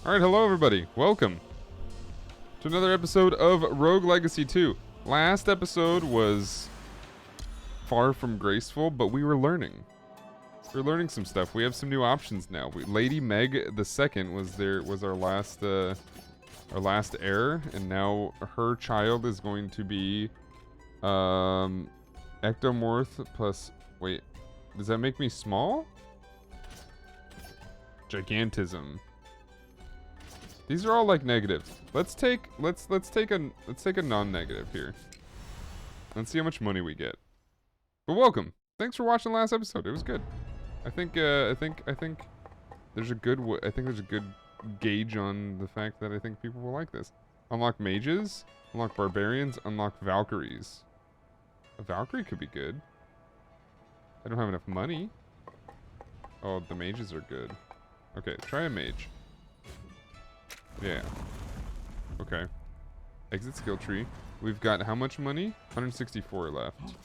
Alright, hello everybody. Welcome to another episode of Rogue Legacy 2. Last episode was far from graceful, but we were learning. We're learning some stuff. We have some new options now. Lady Meg the Second was our last heir, and now her child is going to be ectomorph plus, wait, does that make me small? Gigantism. These are all like negatives. Let's take a non-negative here. Let's see how much money we get. But welcome. Thanks for watching the last episode. It was good. I think there's a good gauge on the fact that I think people will like this. Unlock mages, unlock barbarians, unlock Valkyries. A Valkyrie could be good. I don't have enough money. Oh, the mages are good. Okay, try a mage. Yeah. Okay. Exit skill tree. We've got how much money? 164 left.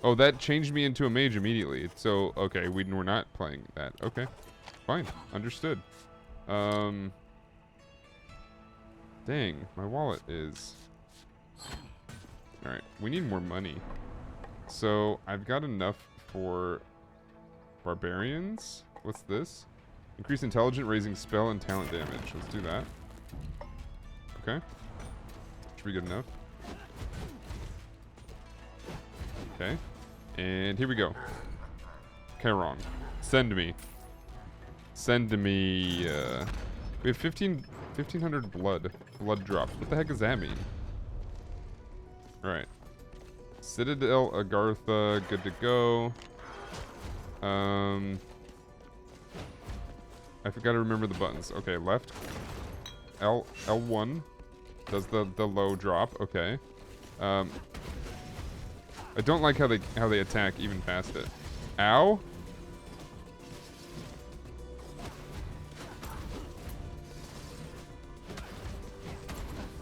Oh, that changed me into a mage immediately. So, okay, we're not playing that. Okay. Fine. Understood. Dang, my wallet is... Alright, we need more money. So, I've got enough for barbarians. What's this? Increase intelligence, raising spell and talent damage. Let's do that. Okay. Should be good enough. Okay. And here we go. Okay, wrong. Send me. Send me, we have 1,500 blood. Blood drops. What the heck does that mean? Alright. Citadel Agartha, good to go. I forgot to remember the buttons. Okay, left. L1 does the low drop. Okay. I don't like how they attack even past it. Ow.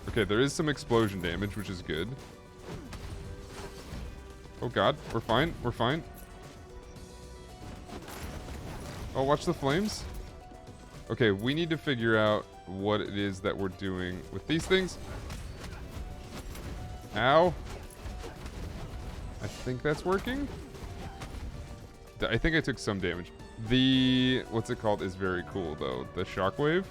Okay, there is some explosion damage, which is good. Oh god, we're fine. We're fine. Oh, watch the flames. Okay, we need to figure out what it is that we're doing with these things. Ow. I think that's working. I think I took some damage. The, what's it called, is very cool, though. The shockwave.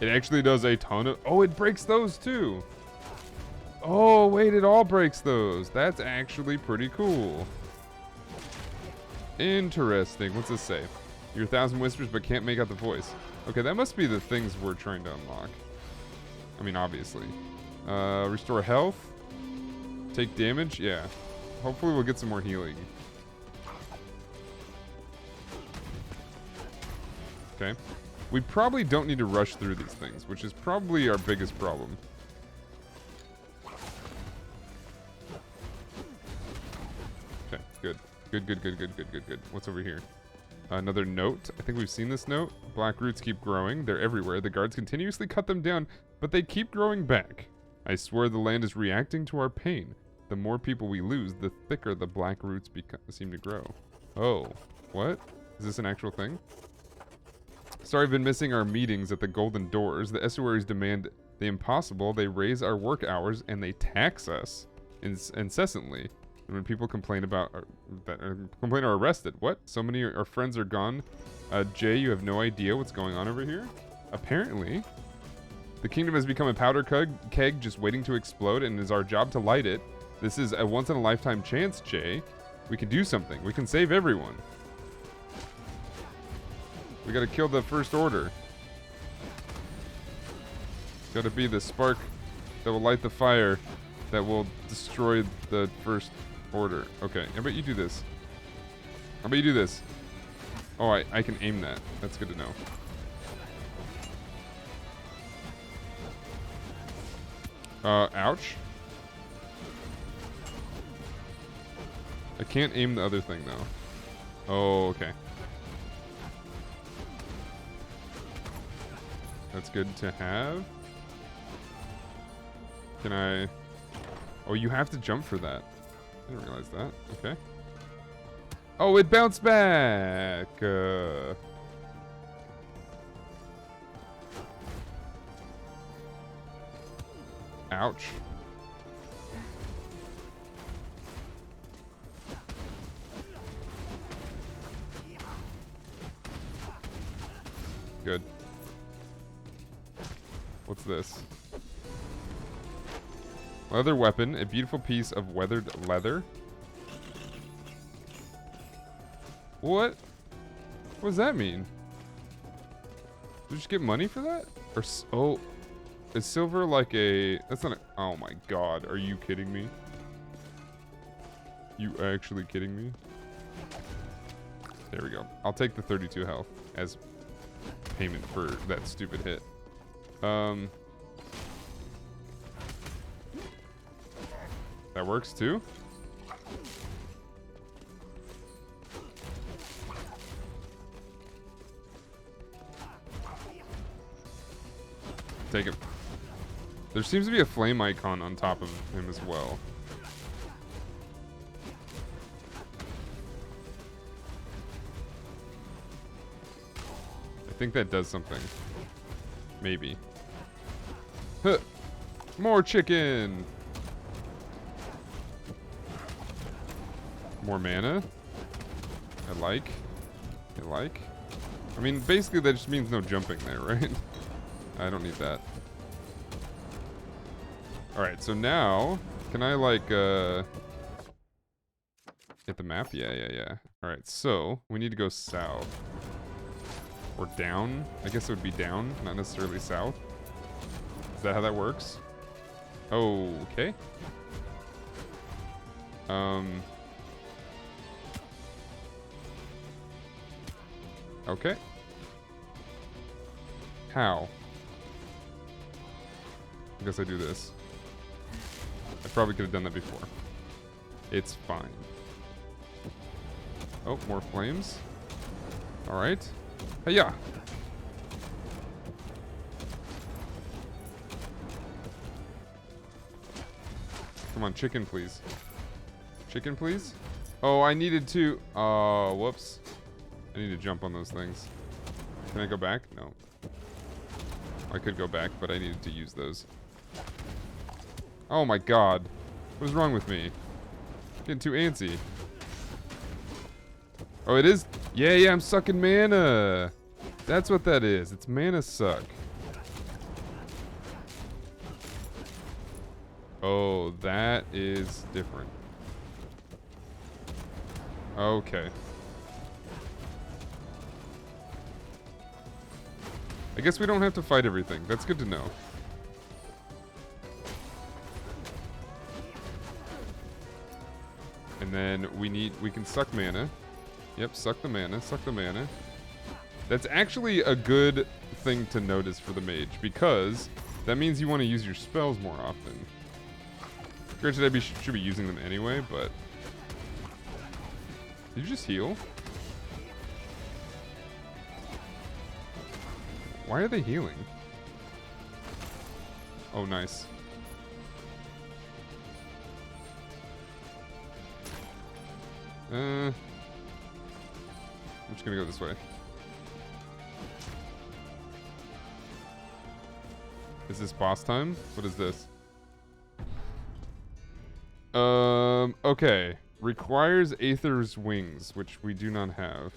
It actually does a ton of... Oh, it breaks those, too. Oh, wait, it all breaks those. That's actually pretty cool. Interesting. What's this say? You're 1,000 whispers but can't make out the voice. Okay, that must be the things we're trying to unlock. I mean, obviously. Restore health. Take damage. Yeah. Hopefully we'll get some more healing. Okay. We probably don't need to rush through these things, which is probably our biggest problem. Okay, good. Good. What's over here? Another note. I think we've seen this note. Black roots keep growing. They're everywhere. The guards continuously cut them down, but they keep growing back. I swear the land is reacting to our pain. The more people we lose, the thicker the black roots seem to grow. Oh, what? Is this an actual thing? Sorry, I've been missing our meetings at the Golden Doors. The estuaries demand the impossible. They raise our work hours and they tax us incessantly. And when people complain about complain or arrested, what? So many our friends are gone. Jay, you have no idea what's going on over here. Apparently, the kingdom has become a powder keg just waiting to explode, and it is our job to light it. This is a once-in-a-lifetime chance, Jay. We can do something. We can save everyone. We gotta kill the First Order. Gotta be the spark that will light the fire that will destroy the First Order. Okay, how about you do this? How about you do this? Oh, I can aim that. That's good to know. Ouch. I can't aim the other thing, though. Oh, okay. That's good to have. Can I... Oh, you have to jump for that. I didn't realize that. Okay. Oh, it bounced back! Ouch. Good. What's this? Leather weapon, a beautiful piece of weathered leather. What? What does that mean? Did you just get money for that? Or oh, is silver like a? That's not a. Oh my god, are you kidding me? You actually kidding me? There we go. I'll take the 32 health as payment for that stupid hit. That works too? Take him. There seems to be a flame icon on top of him as well. I think that does something. Maybe. Huh. More chicken! More mana? I like. I mean, basically that just means no jumping there, right? I don't need that. Alright, so now, can I like, hit the map? Yeah. Alright, so, we need to go south. Or down? I guess it would be down, not necessarily south. Is that how that works? Okay. Okay. How? I guess I do this. I probably could have done that before. It's fine. Oh, more flames. Alright. Hey-ya! Come on, chicken, please. Chicken, please? Oh, I needed to... Oh, whoops. I need to jump on those things. Can I go back? No. I could go back, but I needed to use those. Oh my god. What is wrong with me? Getting too antsy. Oh, it is? Yeah, I'm sucking mana. That's what that is. It's mana suck. Oh, that is different. Okay. I guess we don't have to fight everything. That's good to know. And then we can suck mana. Yep, suck the mana. That's actually a good thing to notice for the mage, because that means you want to use your spells more often. Granted, I should be using them anyway, but... Did you just heal? Why are they healing? Oh, nice. I'm just gonna go this way. Is this boss time? What is this? Okay. Requires Aether's wings, which we do not have.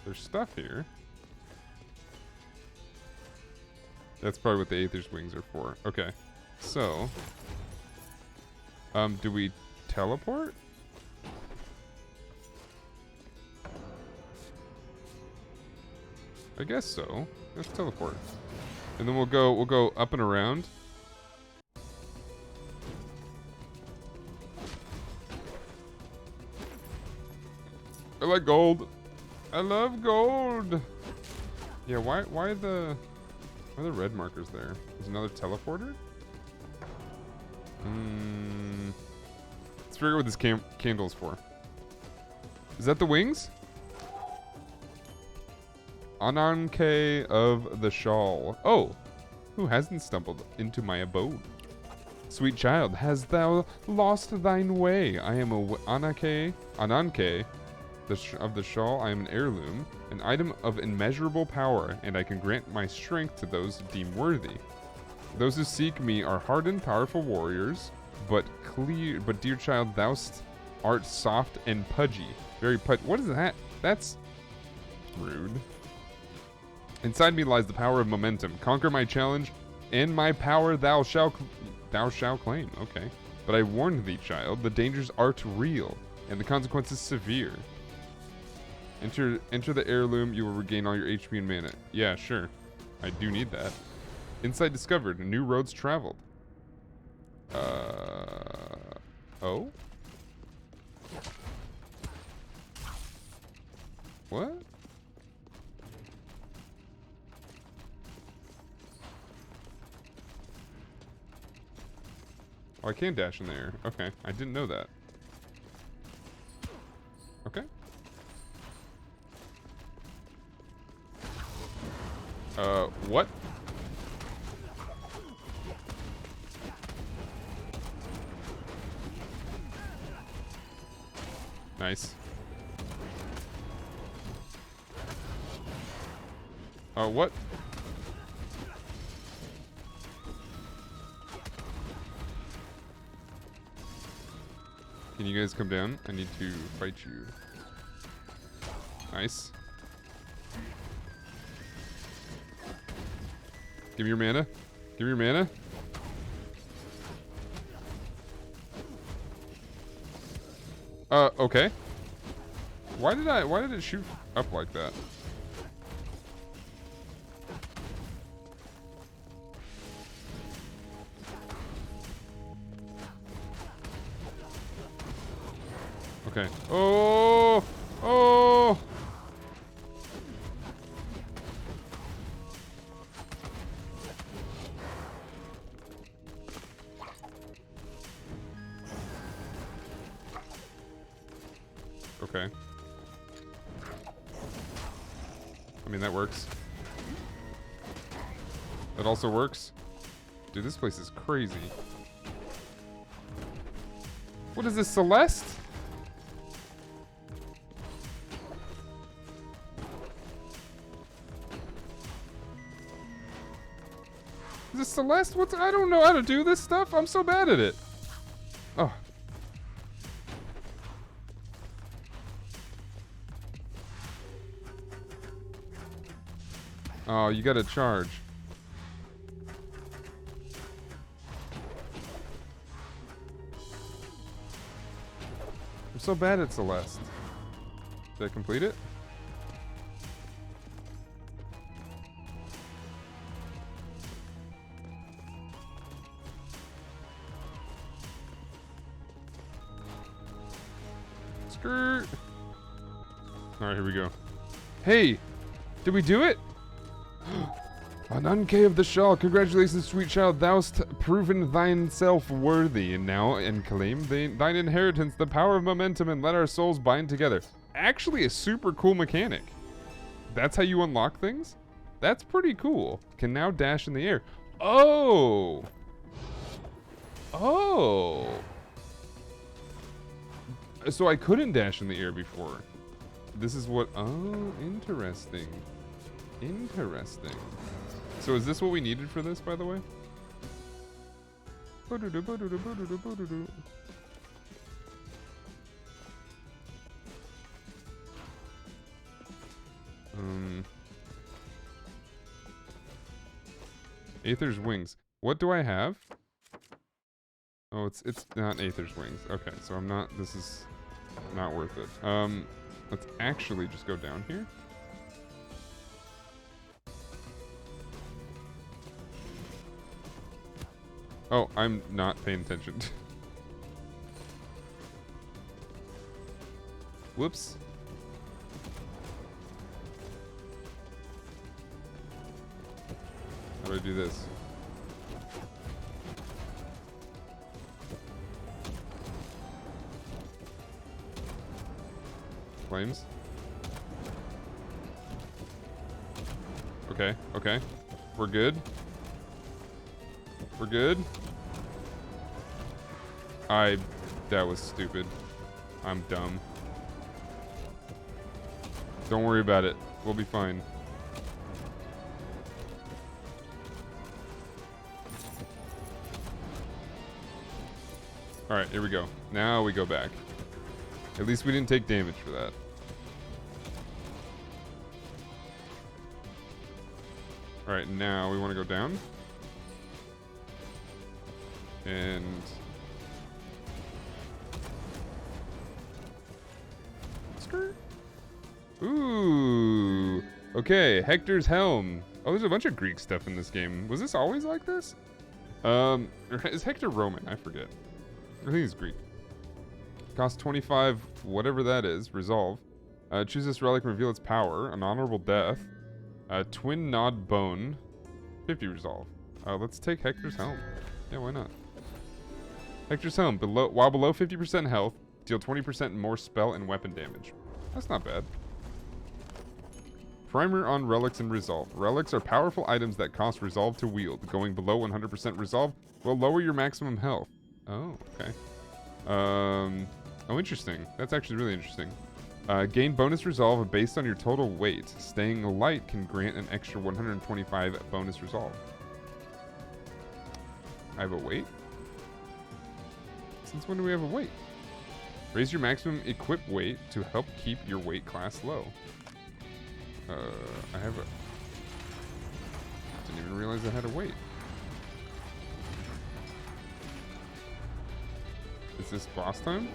There's stuff here. That's probably what the Aether's wings are for. Okay. So, do we teleport? I guess so. Let's teleport. And then we'll go up and around. I like gold. I love gold. Yeah, why are the red markers there? There's another teleporter? Let's figure out what this candle's for. Is that the wings? Ananke of the shawl. Oh, who hasn't stumbled into my abode? Sweet child, hast thou lost thine way? I am a Ananke of the shawl, I am an heirloom, an item of immeasurable power, and I can grant my strength to those deemed worthy. Those who seek me are hardened, powerful warriors, but dear child, thou art soft and pudgy. Very what is that? That's rude. Inside me lies the power of momentum. Conquer my challenge, and my power thou shalt claim. Okay. But I warn thee, child, the dangers are real, and the consequences severe. Enter the heirloom, you will regain all your HP and mana. Yeah, sure. I do need that. Insight discovered. New roads traveled. Oh? What? Oh, I can dash in the air. Okay, I didn't know that. Okay. What? Nice. Oh, what? Can you guys come down? I need to fight you. Nice. Give me your mana. Give me your mana. Okay. Why did it shoot up like that? Okay. Oh! Oh! Okay. I mean, that works. That also works. Dude, this place is crazy. What is this, Celeste? Is this Celeste? What's... I don't know how to do this stuff. I'm so bad at it. Oh. Oh, you gotta charge. I'm so bad at Celeste. Did I complete it? Skirt. Alright, here we go. Hey! Did we do it? An unkay of the shawl. Congratulations, sweet child. Thou'st proven thyself worthy, and now claim thine inheritance, the power of momentum, and let our souls bind together. Actually, a super cool mechanic. That's how you unlock things? That's pretty cool. Can now dash in the air. Oh! Oh! So I couldn't dash in the air before. This is what... Oh, interesting. Interesting. So is this what we needed for this, by the way? Aether's wings. What do I have? Oh, it's not Aether's wings. Okay, so I'm not... This is not worth it. Let's actually just go down here. Oh, I'm not paying attention. Whoops. How do I do this? Flames? Okay, okay. We're good. We're good. That was stupid. I'm dumb. Don't worry about it. We'll be fine. Alright, here we go. Now we go back. At least we didn't take damage for that. Alright, now we want to go down. And... skirt. Ooh. Okay, Hector's helm. Oh, there's a bunch of Greek stuff in this game. Was this always like this? Or is Hector Roman? I forget. I think he's Greek. Cost 25, whatever that is. Resolve. Choose this relic and reveal its power. An honorable death. Twin Nod Bone. 50 resolve. Let's take Hector's helm. Yeah, why not? Hector's helm. While below 50% health, deal 20% more spell and weapon damage. That's not bad. Primer on relics and resolve. Relics are powerful items that cost resolve to wield. Going below 100% resolve will lower your maximum health. Oh, okay. Oh, interesting. That's actually really interesting. Gain bonus resolve based on your total weight. Staying light can grant an extra 125 bonus resolve. I have a weight? Since when do we have a weight? Raise your maximum equip weight to help keep your weight class low. I have a... Didn't even realize I had a weight. Is this boss time?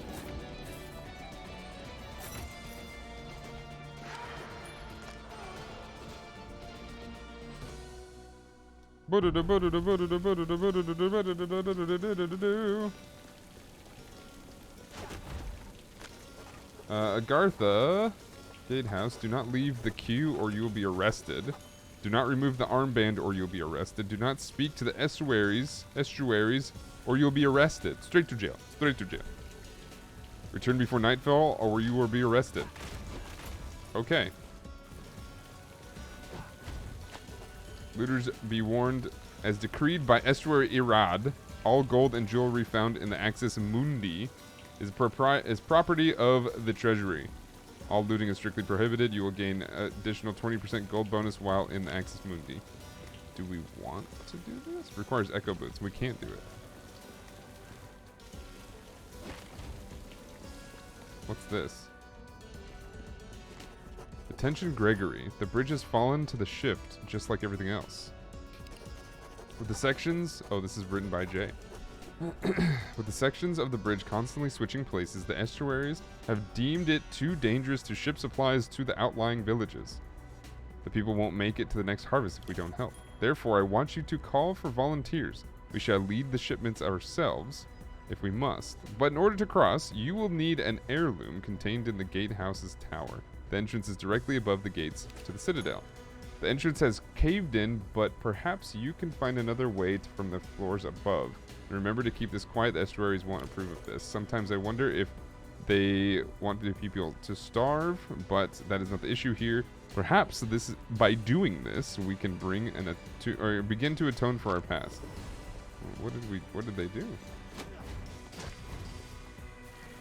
Agartha, Gatehouse, do not leave the queue or you will be arrested. Do not remove the armband or you'll be arrested. Do not speak to the estuaries or you'll be arrested. Straight to jail. Straight to jail. Return before nightfall or you will be arrested. Okay. Looters be warned, as decreed by Estuary Irad, all gold and jewelry found in the Axis Mundi is property of the treasury. All looting is strictly prohibited. You will gain additional 20% gold bonus while in the Axis Mundi. Do we want to do this? Requires echo boots. We can't do it. What's this? Attention Gregory. The bridge has fallen to the shift, just like everything else. With the sections... Oh, this is written by Jay. With the sections of the bridge constantly switching places, the estuaries have deemed it too dangerous to ship supplies to the outlying villages. The people won't make it to the next harvest if we don't help. Therefore, I want you to call for volunteers. We shall lead the shipments ourselves, if we must. But in order to cross, you will need an heirloom contained in the gatehouse's tower. The entrance is directly above the gates to the citadel. The entrance has caved in, but perhaps you can find another way from the floors above. And remember to keep this quiet. The estuaries won't approve of this. Sometimes I wonder if they want the people to starve, but that is not the issue here. Perhaps this, by doing this, we can bring or begin to atone for our past. What did they do?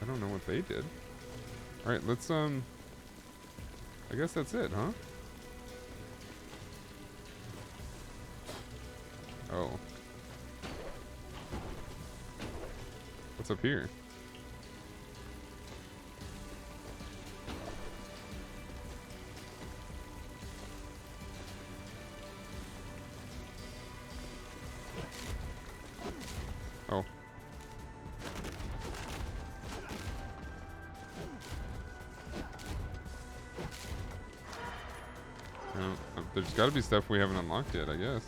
I don't know what they did. All right, let's I guess that's it, huh? Oh. What's up here? Oh. There's got to be stuff we haven't unlocked yet, I guess.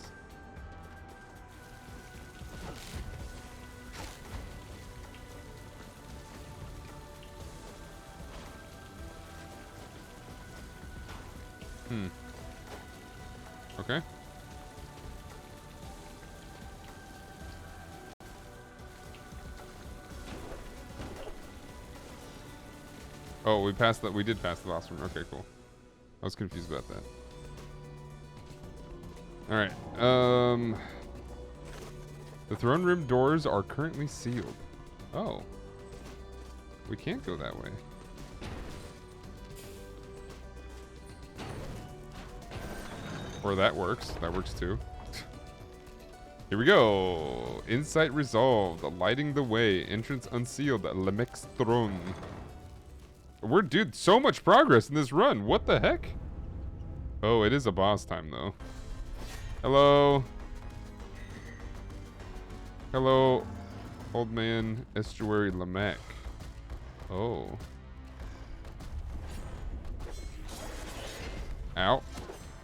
Okay. Oh, we passed that. We did pass the last one. Okay, cool. I was confused about that. All right. The throne room doors are currently sealed. Oh. We can't go that way. Or that works. That works too. Here we go. Insight resolved. Lighting the way. Entrance unsealed. Lemek's throne. Dude, so much progress in this run. What the heck? Oh, it is a boss time though. Hello. Hello, old man Estuary Lemek. Oh. Ow.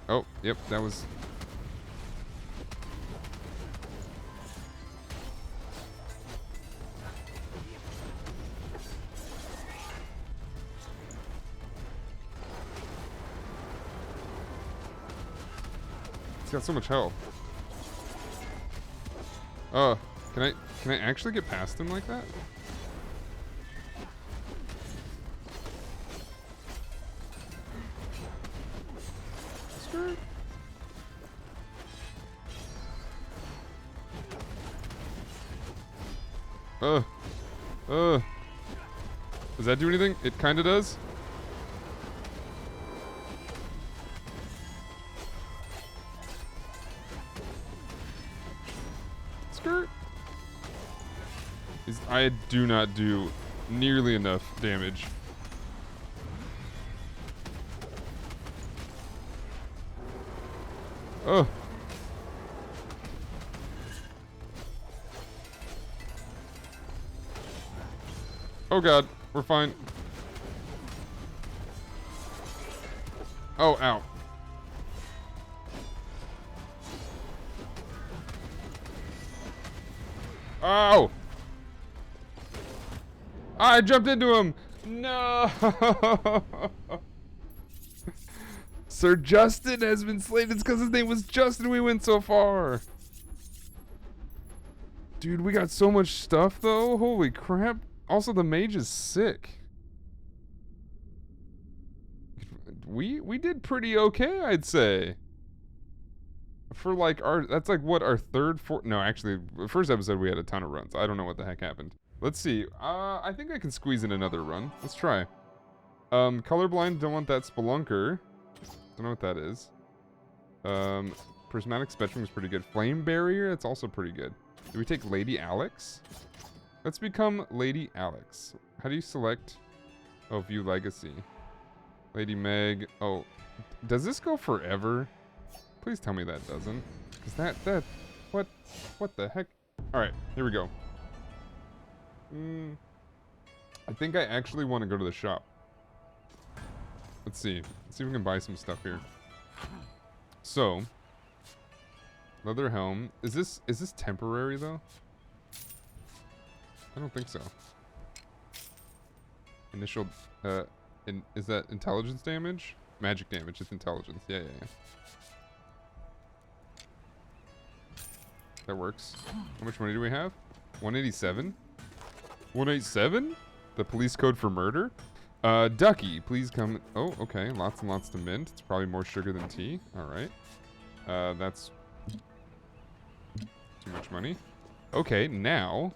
Oh, yep, that was... He's got so much health. Oh, can I actually get past him like that? Skirt. Does that do anything? It kinda does. Skirt. I do not do nearly enough damage. Oh. Oh god, we're fine. Oh, ow. Oh! I jumped into him! No! Sir Justin has been slain. It's because his name was Justin we went so far. Dude, we got so much stuff though. Holy crap. Also, the mage is sick. We did pretty okay, I'd say. For like that's like what, our third, fourth, no, actually, the first episode we had a ton of runs. I don't know what the heck happened. Let's see. I think I can squeeze in another run. Let's try. Colorblind, don't want that spelunker. Don't know what that is. Prismatic Spectrum is pretty good. Flame Barrier, that's also pretty good. Do we take Lady Alex? Let's become Lady Alex. How do you select? Oh, view legacy. Lady Meg. Oh, does this go forever? Please tell me that doesn't. Because what the heck? Alright, here we go. I think I actually want to go to the shop. Let's see. Let's see if we can buy some stuff here. So, leather helm. Is this temporary though? I don't think so. Initial, is that intelligence damage? Magic damage, it's intelligence. Yeah. That works. How much money do we have? 187? 187? The police code for murder? Ducky, please come. Oh, okay. Lots and lots to mint. It's probably more sugar than tea. Alright. That's too much money. Okay, now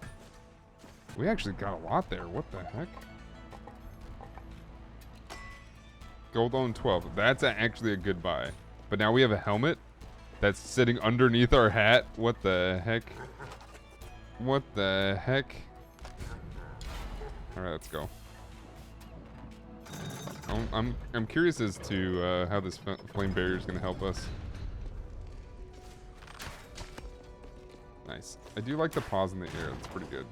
we actually got a lot there. What the heck? Gold on 12. That's actually a good buy. But now we have a helmet that's sitting underneath our hat. What the heck? What the heck? Alright, let's go. I'm curious as to how this flame barrier is going to help us. Nice. I do like the pause in the air. That's pretty good.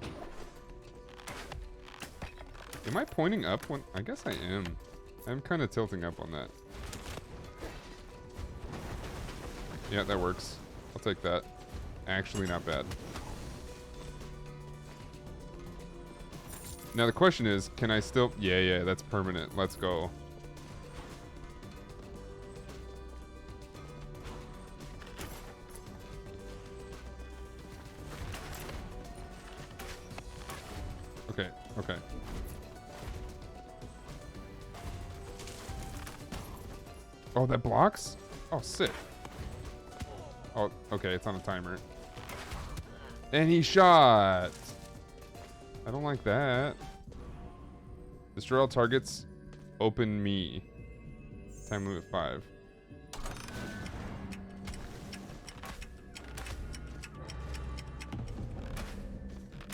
Am I pointing up when... I guess I am. I'm kind of tilting up on that. Yeah, that works. I'll take that. Actually not bad. Now the question is, can I still... Yeah, that's permanent. Let's go. Okay. Oh, that blocks? Oh, sick. Oh, okay, it's on a timer. And he shot! I don't like that. Destroy all targets. Open me. Time limit 5.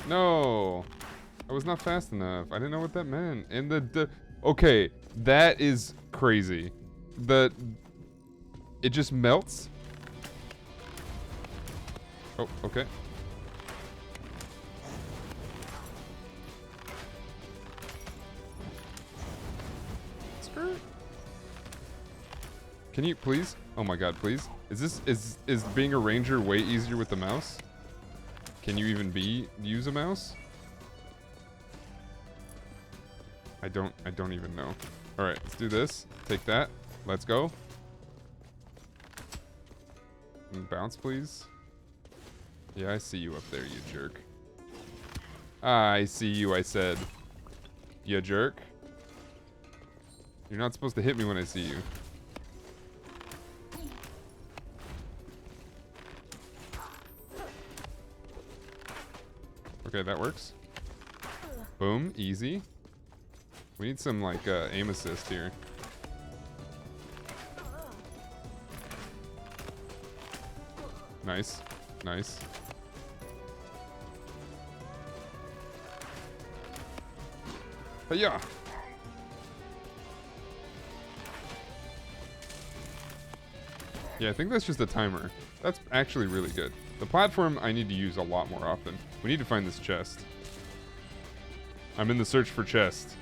No. I was not fast enough. I didn't know what that meant. And the okay, that is crazy. It just melts. Oh, okay. Skirt. Can you please? Oh my god, please. Is being a ranger way easier with the mouse? Can you even use a mouse? I don't even know. All right, let's do this. Take that. Let's go. And bounce, please. Yeah, I see you up there, you jerk. I see you, I said. You jerk. You're not supposed to hit me when I see you. Okay, that works. Boom, easy. We need some, like, aim assist here. Nice. Nice. But yeah. Yeah, I think that's just a timer. That's actually really good. The platform I need to use a lot more often. We need to find this chest. I'm in the search for chest.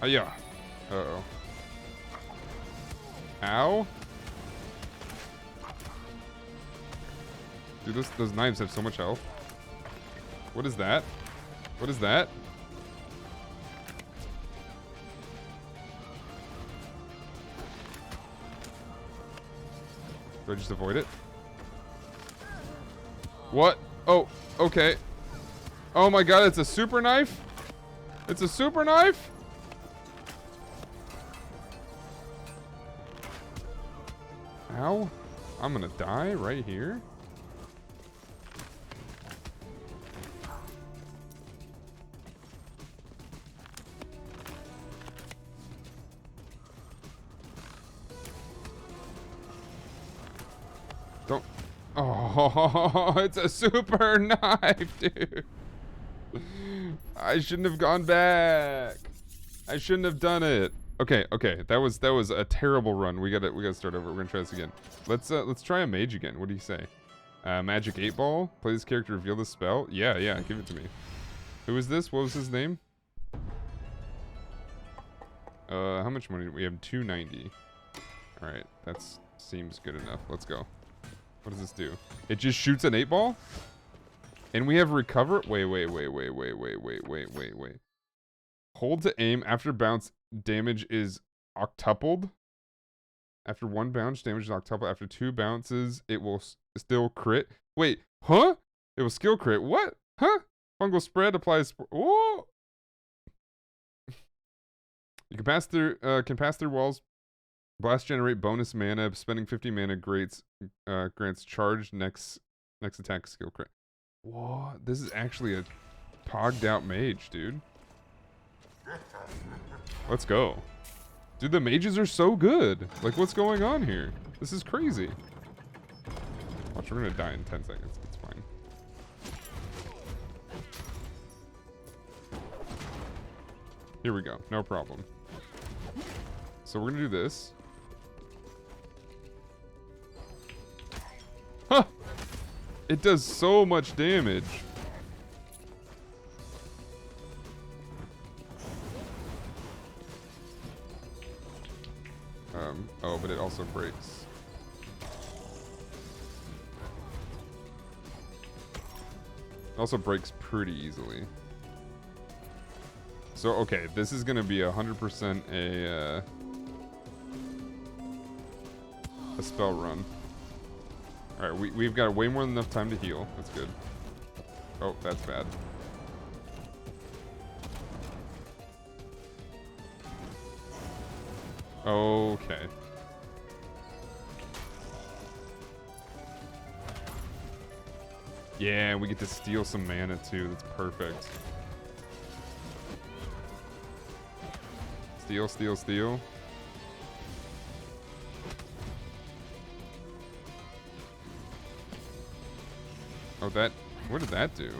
Oh yeah. Uh-oh. Ow. Dude, those knives have so much health. What is that? What is that? Do I just avoid it? What? Oh, okay. Oh my god, it's a super knife? It's a super knife? Ow. I'm gonna die right here? Don't. Oh, it's a super knife, dude. I shouldn't have gone back. I shouldn't have done it. Okay, okay. That was a terrible run. We gotta start over. We're gonna try this again. Let's try a mage again. What do you say? Magic 8 ball. Play this character, reveal the spell. Yeah, yeah. Give it to me. Who is this? What was his name? How much money do we have? 290. All right, that seems good enough. Let's go. What does this do? It just shoots an 8 ball? And we have recover. Wait. Hold to aim after bounce. Damage is octupled. After 1 bounce, damage is octupled. After 2 bounces, it will still crit. Wait, huh? It will skill crit. What? Huh? Fungal spread applies. Whoa! You can pass through walls. Blast generate bonus mana. Spending 50 mana grants charged next attack skill crit. What? This is actually a pogged out mage, dude. Let's go. Dude, the mages are so good. Like, what's going on here? This is crazy. Watch, we're gonna die in 10 seconds. It's fine. Here we go. No problem. So we're gonna do this. Huh! It does so much damage. Oh, but it also breaks. It also breaks pretty easily. So, okay, this is gonna be 100% a spell run. Alright, we've got way more than enough time to heal. That's good. Oh, that's bad. Okay. Yeah, we get to steal some mana too. That's perfect. Steal, steal, steal. Oh, that... What did that do?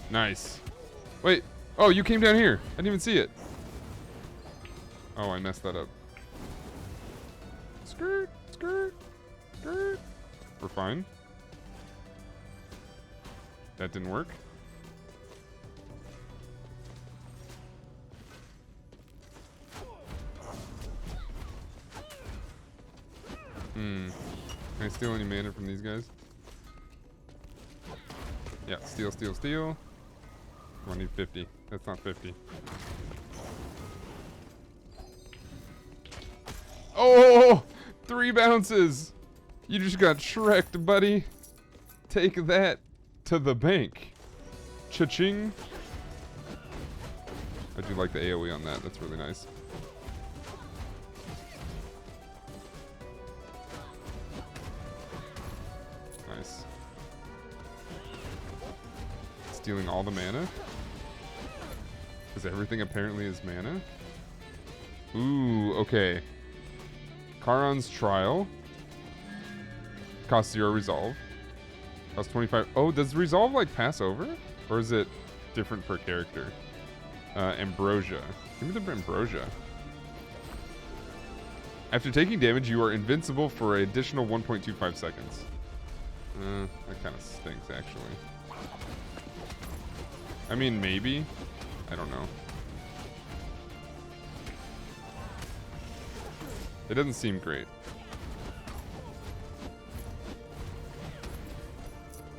Nice. Wait. Oh, you came down here. I didn't even see it. Oh, I messed that up. Skirt, skirt, skirt. We're fine. That didn't work. Can I steal any mana from these guys? Yeah, steal, steal, steal. I need 50. That's not 50. Oh! 3 bounces! You just got shreked, buddy. Take that to the bank. Cha-ching. I do like the AoE on that. That's really nice. Nice. Stealing all the mana? Because everything apparently is mana? Ooh, okay. Charon's Trial. Costs 0 resolve. Costs 25. Oh, does resolve like pass over? Or is it different per character? Ambrosia. Give me the Ambrosia. After taking damage, you are invincible for an additional 1.25 seconds. That kind of stinks, actually. I mean, maybe. I don't know. It doesn't seem great.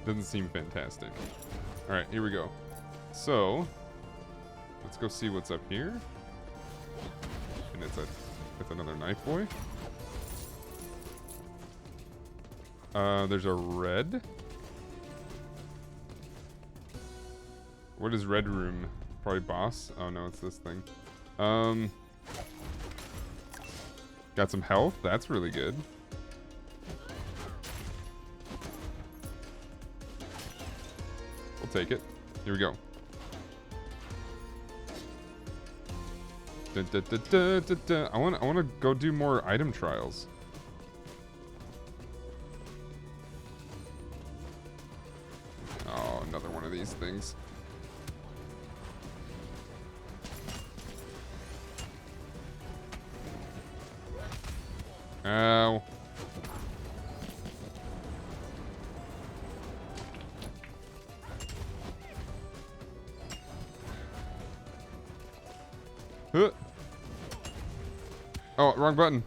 Doesn't seem fantastic. Alright, here we go. So, let's go see what's up here. And it's another knife boy. There's a red. What is red room? Probably boss. Oh no, it's this thing. Got some health. That's really good. We'll take it. Here we go. Dun, dun, dun, dun, dun, dun. I want to go do more item trials. Oh, another one of these things. Ow. Huh. Oh, wrong button.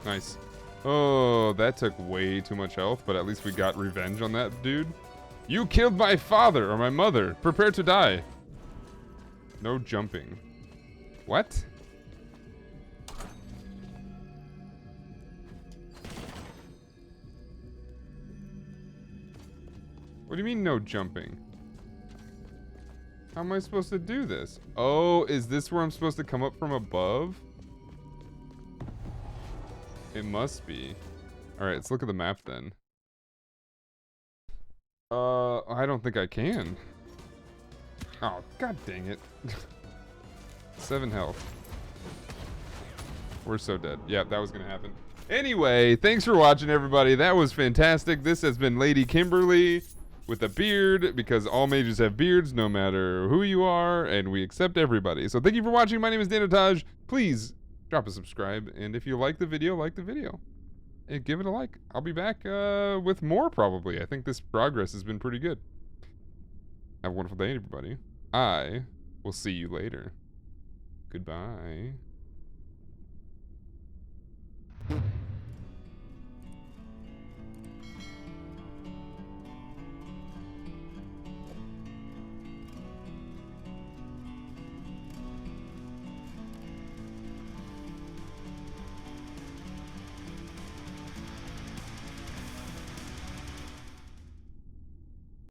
Nice. Oh, that took way too much health, but at least we got revenge on that dude. You killed my father or my mother. Prepare to die. No jumping. What? What do you mean no jumping? How am I supposed to do this? Oh, is this where I'm supposed to come up from above? It must be. Alright, let's look at the map then. I don't think I can. Oh, god dang it. 7 health. We're so dead. Yeah, that was gonna happen. Anyway, thanks for watching, everybody. That was fantastic. This has been Lady Kimberly with a beard, because all mages have beards no matter who you are, and we accept everybody. So thank you for watching. My name is Danotage. Please drop a subscribe, and if you like the video, and give it a like. I'll be back with more, probably. I think this progress has been pretty good. Have a wonderful day, everybody. I will see you later. Goodbye.